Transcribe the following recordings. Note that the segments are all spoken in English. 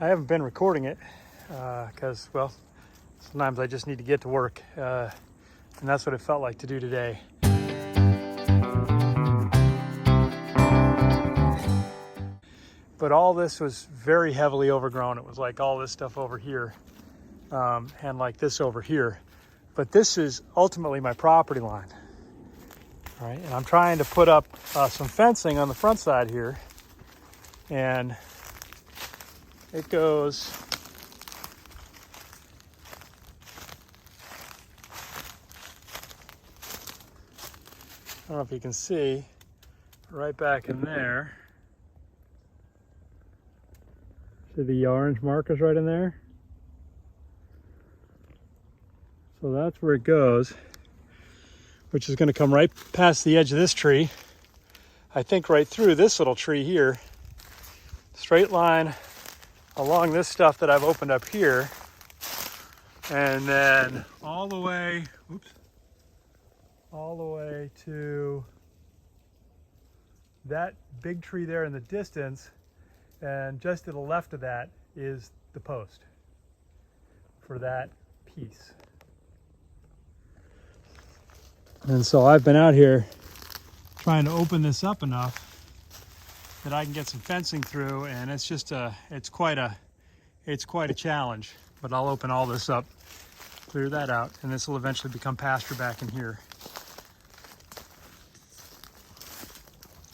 I haven't been recording it because, well, sometimes I just need to get to work, and that's what it felt like to do today. But all this was very heavily overgrown. It was like all this stuff over here and like this over here. But this is ultimately my property line. All right, and I'm trying to put up some fencing on the front side here. And it goes I don't know if you can see, right back in there. See the orange markers right in there? So that's where it goes, which is going to come right past the edge of this tree. I think right through this little tree here. Straight line along this stuff that I've opened up here. And then all the way to that big tree there in the distance. And just to the left of that is the post for that piece. And so I've been out here trying to open this up enough that I can get some fencing through, and it's just it's quite a challenge. But I'll open all this up, clear that out, and this will eventually become pasture back in here.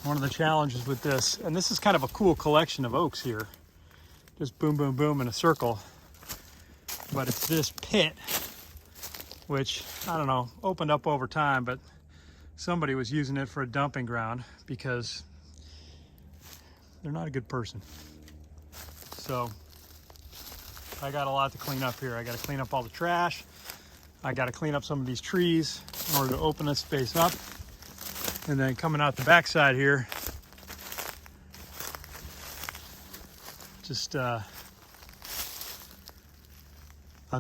One of the challenges with this, and this is kind of a cool collection of oaks here, just boom, boom, boom in a circle. But it's this pit, which, I don't know, opened up over time, but somebody was using it for a dumping ground because they're not a good person. So I got a lot to clean up here. I got to clean up all the trash. I got to clean up some of these trees in order to open this space up. And then coming out the backside here, just I've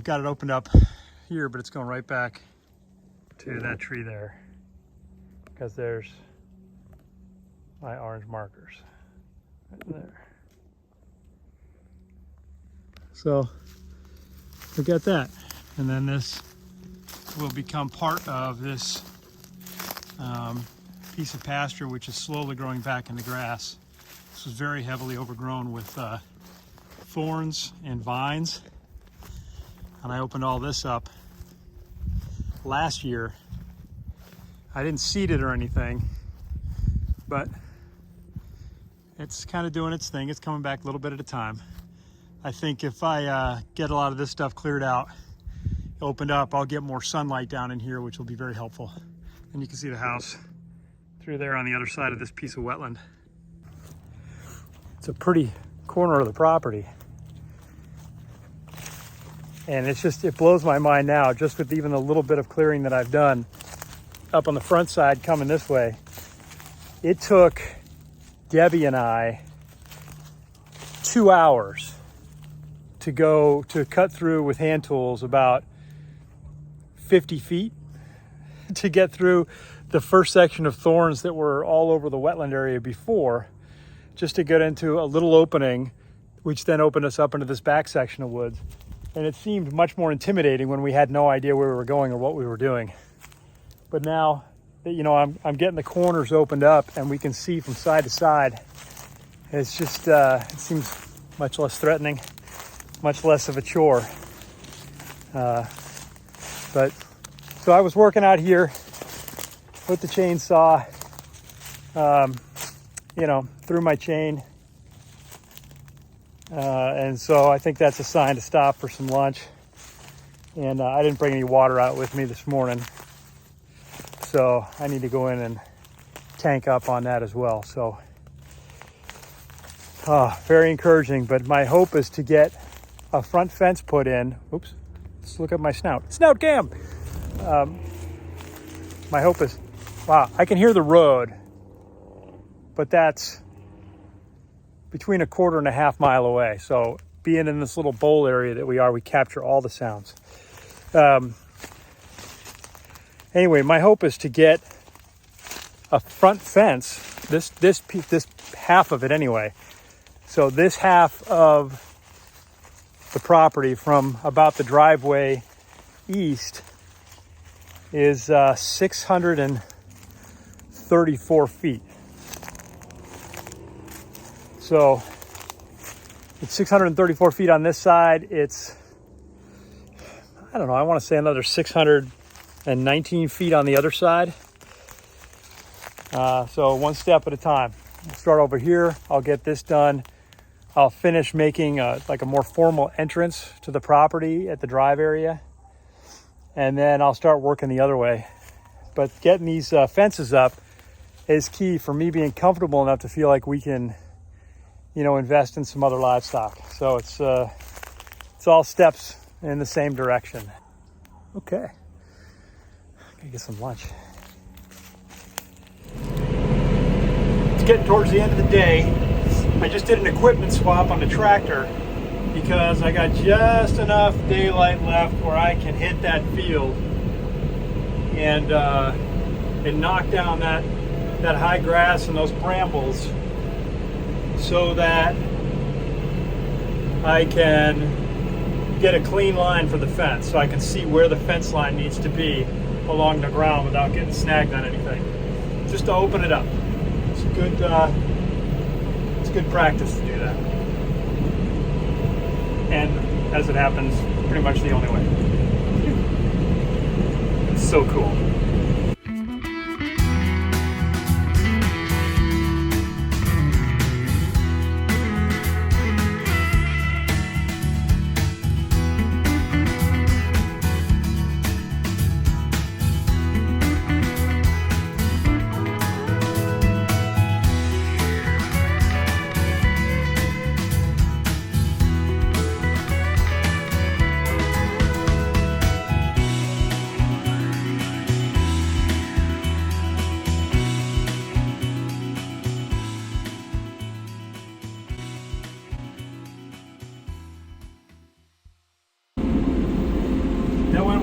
got it opened up here, but it's going right back to that tree there because there's my orange markers right there. So we got that, and then this will become part of this piece of pasture, which is slowly growing back into grass. This was very heavily overgrown with thorns and vines, and I opened all this up last year. I didn't seed it or anything, but it's kind of doing its thing. It's coming back a little bit at a time. I think if I get a lot of this stuff cleared out, opened up, I'll get more sunlight down in here, which will be very helpful. And you can see the house through there on the other side of this piece of wetland. It's a pretty corner of the property. And it blows my mind now, just with even the little bit of clearing that I've done up on the front side coming this way. It took Debbie and I 2 hours to cut through with hand tools about 50 feet to get through the first section of thorns that were all over the wetland area before, just to get into a little opening, which then opened us up into this back section of woods. And it seemed much more intimidating when we had no idea where we were going or what we were doing. But now that, you know, I'm getting the corners opened up and we can see from side to side, it's just, it seems much less threatening, much less of a chore. But so I was working out here with the chainsaw, you know, through my chain. And so I think that's a sign to stop for some lunch. And I didn't bring any water out with me this morning, so I need to go in and tank up on that as well. So very encouraging, but my hope is to get a front fence put in. Oops, let's look at my snout cam. My hope is, wow, I can hear the road, but that's between a quarter and a half mile away. So being in this little bowl area that we capture all the sounds. Anyway, my hope is to get a front fence, this half of it anyway. So this half of the property from about the driveway east is 634 feet. So it's 634 feet on this side. It's, I don't know, I want to say another 619 feet on the other side. So one step at a time. I'll start over here. I'll get this done. I'll finish making like a more formal entrance to the property at the drive area. And then I'll start working the other way. But getting these fences up is key for me being comfortable enough to feel like we can, you know, invest in some other livestock. So it's all steps in the same direction. Okay, gotta get some lunch. It's getting towards the end of the day. I just did an equipment swap on the tractor because I got just enough daylight left where I can hit that field and knock down that high grass and those brambles so that I can get a clean line for the fence, so I can see where the fence line needs to be along the ground without getting snagged on anything. Just to open it up. It's good practice to do that. And as it happens, pretty much the only way. It's so cool.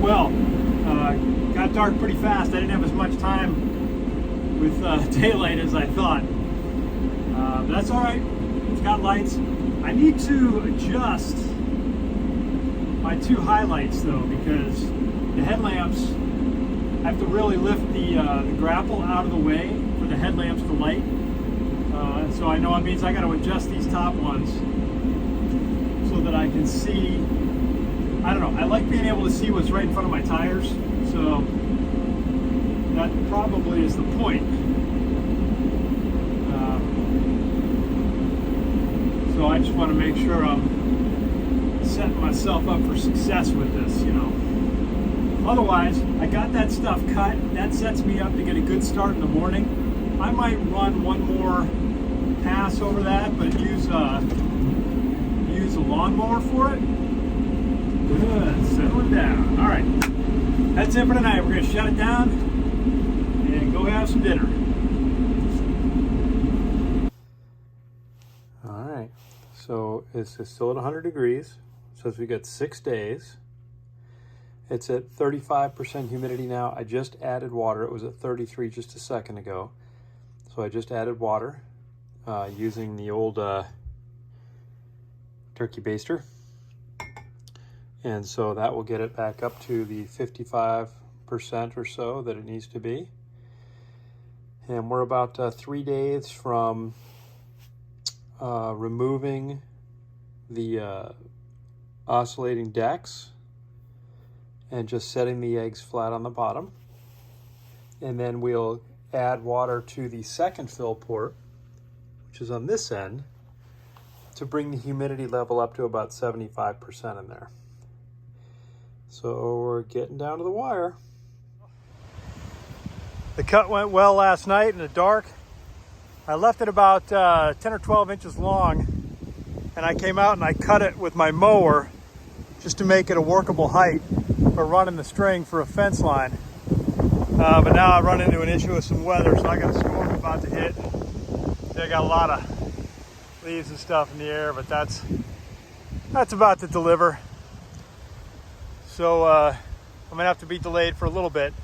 Well, got dark pretty fast. I didn't have as much time with daylight as I thought. But that's all right. It's got lights. I need to adjust my two highlights though, because the headlamps, I have to really lift the grapple out of the way for the headlamps to light. So I know it means I got to adjust these top ones so that I can see. I don't know, I like being able to see what's right in front of my tires, so that probably is the point. So I just want to make sure I'm setting myself up for success with this, you know. Otherwise, I got that stuff cut. That sets me up to get a good start in the morning. I might run one more pass over that, but use a lawnmower for it. Good, settling down. All right, that's it for tonight. We're gonna shut it down and go have some dinner. All right, so it's still at 100 degrees. So we got 6 days. It's at 35% humidity now. I just added water. It was at 33 just a second ago. So I just added water using the old turkey baster. And so that will get it back up to the 55% or so that it needs to be. And we're about 3 days from removing the oscillating decks and just setting the eggs flat on the bottom. And then we'll add water to the second fill port, which is on this end, to bring the humidity level up to about 75% in there. So we're getting down to the wire. The cut went well last night in the dark. I left it about 10 or 12 inches long, and I came out and I cut it with my mower just to make it a workable height for running the string for a fence line. But now I run into an issue with some weather, so I got a storm about to hit. I got a lot of leaves and stuff in the air, but that's about to deliver. So I'm gonna have to be delayed for a little bit.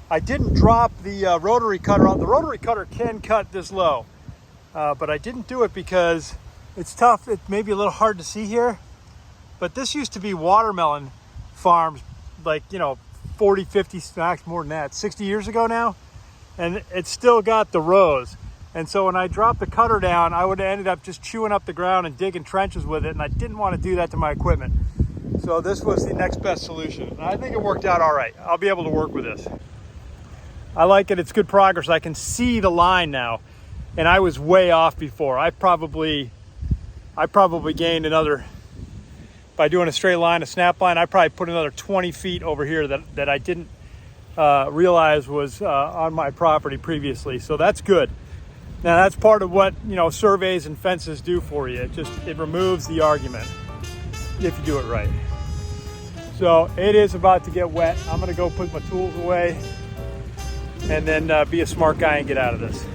I didn't drop the rotary cutter on. The rotary cutter can cut this low, but I didn't do it because it's tough. It may be a little hard to see here, But this used to be watermelon farms, like, you know, 40, 50, max more than that, 60 years ago now. And it's still got the rows. And so when I dropped the cutter down, I would have ended up just chewing up the ground and digging trenches with it. And I didn't want to do that to my equipment. So this was the next best solution. And I think it worked out all right. I'll be able to work with this. I like it. It's good progress. I can see the line now. And I was way off before. I probably gained another, by doing a straight line, a snap line, I probably put another 20 feet over here that I didn't realize was on my property previously. So that's good. Now that's part of what, you know, surveys and fences do for you. It removes the argument if you do it right. So it is about to get wet. I'm gonna go put my tools away and then be a smart guy and get out of this.